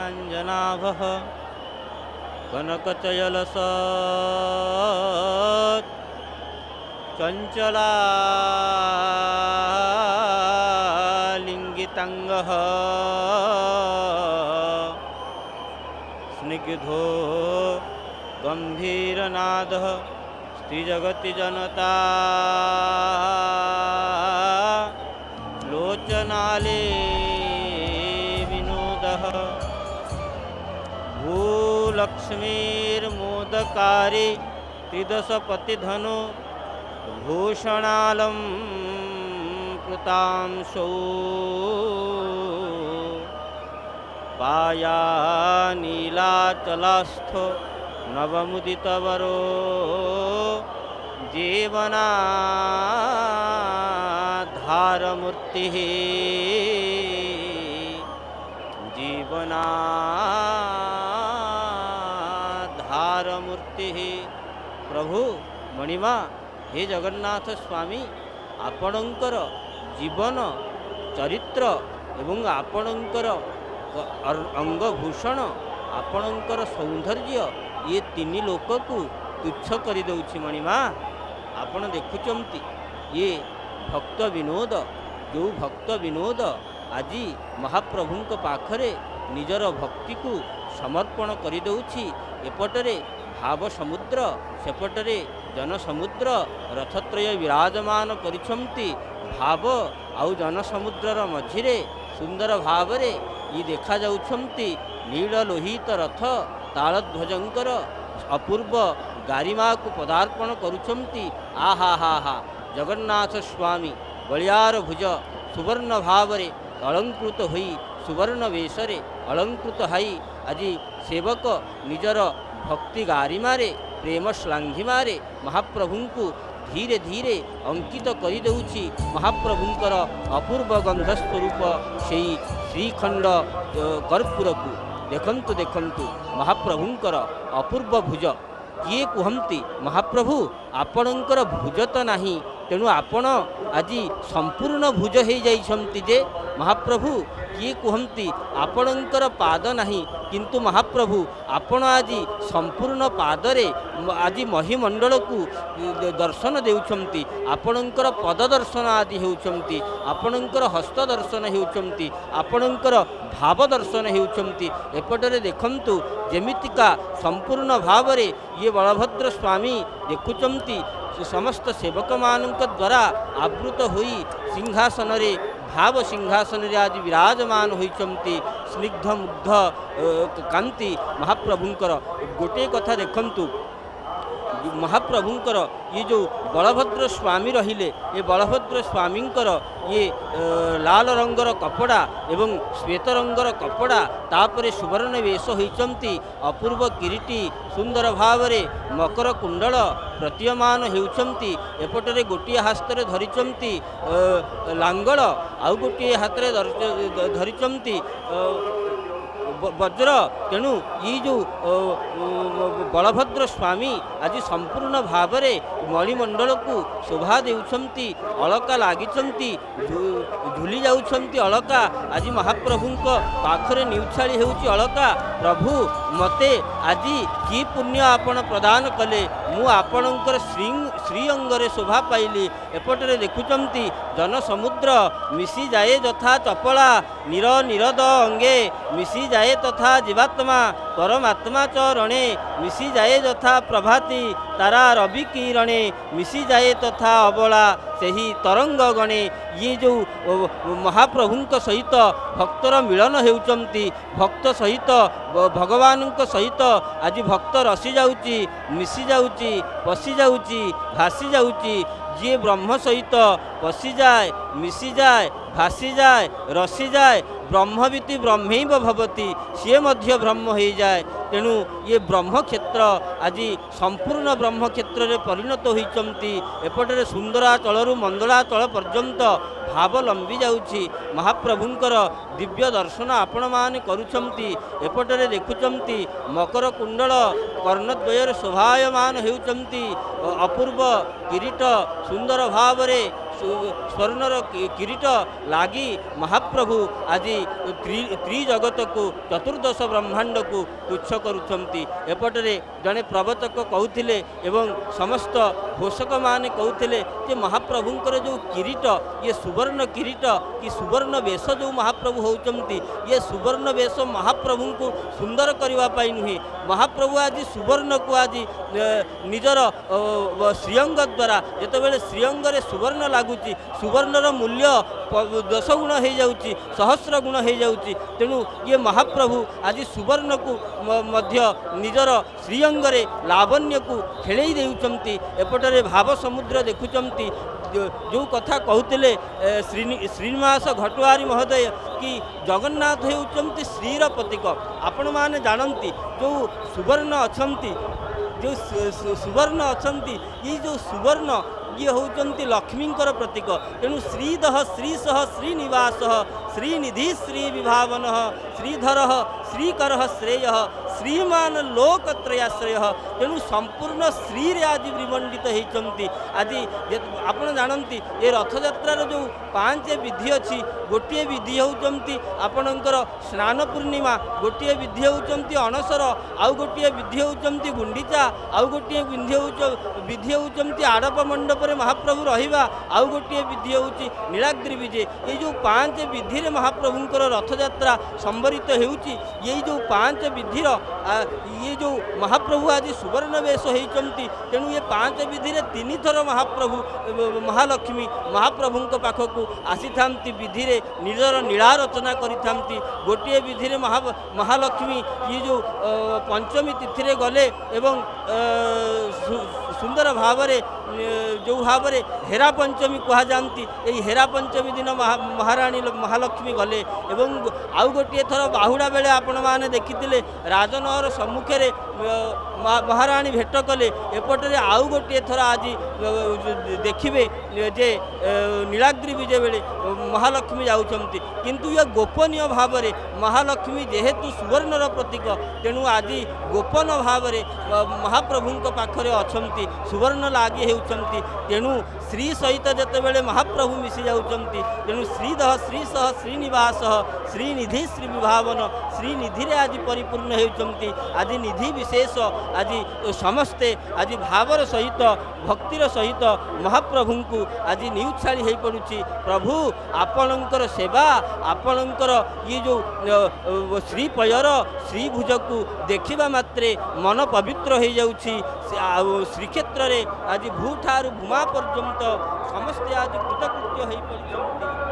नीलाञ्जनाभः कनकचयलसत् चञ्चलालिङ्गिताङ्गः स्निग्धो गम्भीरनादः स्त्रीजगति जनता लोचनाले विनोदः भूलक्ष्मीर्मोदकारी त्रिदशपतिधनु भूषणालं कृतांशौ पायानीलाचलास्थो नवमुदितवरो जीवनाधारमूर्तिः जीवनाधारमूर्तिः। प्रभु मणिमा हे जगन्नाथ स्वामी आपणकर जीवन चरित्र एवं आपणकर अंगभूषण आपणकर सौंदर्य ये तीन लोक को तुच्छ कर दौछि। मणिमा आपण देखुचंती ये भक्त विनोद जो भक्त विनोद आज महाप्रभुंक पाखरे निजर भक्ति को समर्पण कर दौछि। एपटरे भाव समुद्र सेपटरे जन समुद्र रथत्रय विराजमान करिछंती। भाव आउ जन समुद्रर मझिरे सुंदर भावरे ये देखा जाउछंती नील लोहित रथ तालध्वजंकर अपूर्व गारिमा को पदार्पण करुछंती। आहा हा हा जगन्नाथ स्वामी बलियार भुज सुवर्ण भावरे अलंकृत होई सुवर्ण वेशरे अलंकृत हाई आज सेवक निजर भक्ति गारिमारे प्रेम श्लाघिमारे महाप्रभुंकु धीरे धीरे अंकित कर देउछि। महाप्रभुंकर अपूर्व गंध स्वरूप से श्रीखंड कर्पूर को देखंतु देखंतु महाप्रभुंकर अपूर्व भुज किए कहती महाप्रभु आपणकर भुज तो नाही तेणु आपण आज संपूर्ण भुज हो जाइछंती जे महाप्रभु किए कहती आपणकर पाद नाही किंतु महाप्रभु आपण आज संपूर्ण पादरे आज महिमंडल को दर्शन देउछंती। आपणकर पद दर्शन आदि हेउछंती आपणकर हस्त दर्शन हेउछंती आपणकर भाव दर्शन हेउछंती। एपटरे देखंतु जेमितिका संपूर्ण भावरे ये बलभद्र स्वामी देखुचंती समस्त सेवक मानक द्वारा आवृत होई सिंहासन रे भाव सिंहासन रे आज विराजमान होइचंती। स्निग्ध मुग्ध कांति महाप्रभुंकर गोटे कथा देखंतु महाप्रभुंकर ये जो बलभद्र स्वामी रहिले ये बलभद्र स्वामींकर ये लाल रंगर कपड़ा एवं श्वेत रंगर कपड़ा तापरे सुवर्ण वेश होइचंती। अपूर्व किरीटी सुंदर भावरे मकर कुंडल प्रतीयमान हेउचंती। एपटरे गोटिए हस्तरे धरिचंती लांगल आउ गोटिए हाथरे धरिचंती वज्र। तेणु ये जो बलभद्र स्वामी आज संपूर्ण भावरे मणिमंडल को शोभा देउछंती अलका लागिचंती झुली जाउछंती अलका आज महाप्रभुंक पाखरे निउछाली हेउची अलका। प्रभु मते आज की पुण्य आपण प्रदान कले मु आपणकर श्री अंगरे शोभा पाइली। एपटरे देखुचंती जन समुद्र मिसी जाए यथा चपला निर निरद अंगे मिसी जाए तथा जीवात्मा परमात्मा चरणे मिसी जाए यथा प्रभाती तारा रवि किरणे मिसी जाए तथा अबला सही तरंग गणे। ये जो महाप्रभुंक सहित भक्तर मिलन हेउचंती भक्त सहित भगवानंक सहित आज भक्त रसी जाउची मिसी जाउची पसी जाउची भासी जाउची। जी ब्रह्म सहित पसी जाए मिसी जाए भासी जाए रसी जाए ब्रह्मविति ब्रह्मैव भवति सी मध्य ब्रह्म हो जाए। तेणु ये ब्रह्म क्षेत्र आज संपूर्ण ब्रह्म क्षेत्र रे परिणत होइचंती। एपटरे सुंदराचलरू मंदलाचल पर्यंत भाव लंबी जाउछि। महाप्रभुंकर दिव्य दर्शन आपण माने करुछंती। एपटरे देखुचंती मकर कुंडल कर्णद्वयर शोभायमान हेउचंती। अपूर्व किरीट सुंदर भावरे स्वर्णर किरीट लागी महाप्रभु आज त्रिजगत को चतुर्दश ब्रह्मांड को तुच्छ करुछंती। एपटरे जड़े प्रवचक कहते एवं समस्त घोषक माने कहते जे महाप्रभुंकर जो किरीट ये सुवर्ण किरीट कि सुवर्ण वेश जो महाप्रभु होचंती ये सुवर्ण वेश महाप्रभु को सुंदर करने नुहे। महाप्रभु आज सुवर्ण को आज निजर श्रीअंग द्वारा जितेबाला श्रीअंग रे सुवर्ण लगुच सुवर्णर मूल्य 10 गुण हो जाउची 100 गुण हो जाउची। तेणु ये महाप्रभु आज सुवर्ण को मध्य निजर श्रीअंग रे लावण्य को खेलई देउचंती। एपटरे भाव समुद्र देखुचंती जो कथा कहते श्रीनिवास घटवारी महोदय कि जगन्नाथ होउचंती श्रीर प्रतीक। आपण माने जानती जो सुवर्ण अछंती जो सुवर्ण अछंती ये जो सुवर्ण ये होचंती लक्ष्मींकर प्रतीक। तेणु श्रीदह श्रीसह श्रीनिवास श्रीनिधि श्री विभावन श्रीधर श्रीकर श्रेय श्रीमान लोकत्रयाश्रय। तेणु संपूर्ण श्री रे आज विमंडित होती। आज आप जानती ये रथयात्रार जो 5 विधि अच्छी गोटे विधि होती आपणकर स्नान पूर्णिमा गोटे विधि होती अणसर आउ गोटे विधि होती गुंडीचा आउ गोटे विधि होती आड़प मंडप महाप्रभु रहिबा आउ गोटे विधि होची नीलाद्रि विजे। ये जो 5 विधि रे महाप्रभुंकर रथयात्रा संबरित होउची। ये जो 5 विधिर ये जो महाप्रभु आज सुवर्ण वेश होइचंती। तेणु ये 5 विधि रे 3 थर महाप्रभु महालक्ष्मी महाप्रभुंक पाखकू आसी थांती विधि रे निजर नीला रचना करि थांती। गोटे विधि रे महालक्ष्मी ये जो पंचमी तिथि रे गले एवं सुंदर भावरे जो भावरे हेरा पंचमी कहा जानती यही हेरा पंचमी दिन महाराणी महालक्ष्मी गले एवं आउ गोटे थर बाहुड़ा बेले आपण माने देखिथिले राजनगर सम्मुखें महाराणी भेट कले। एपटे आउ गोटे थर आज देखिए जे नीलाद्रि विजय बेले महालक्ष्मी जाउछंती। किंतु ये गोपनीय भाव में महालक्ष्मी जेहेतु सुवर्णर प्रतीक तेणु आज गोपन भाव में महाप्रभु पाखरे अछंती सुवर्ण लागी होउछंती। तेणु श्री सहित जेतेबेले महाप्रभु मिसी जाउछंती तेणु श्रीदह श्रीसह श्रीनिवास श्रीनिधि श्री विभावन श्रीनिधि रे आज परिपूर्ण होउछंती। आज निधि विशेष आज समस्ते आज भावर सहित भक्तिर सहित महाप्रभु को आज निउछाड़ी हो पड़ुछि। प्रभु आपणकर सेवा आपणकर ये जो श्रीपयर श्रीभुज को देखा मात्रे मन पवित्र हो जाउछि। श्रीक्षेत्र रे आज भूठार भूमा पर्यंत समस्ते आज कृतकृत्य हो पड़ुछंती।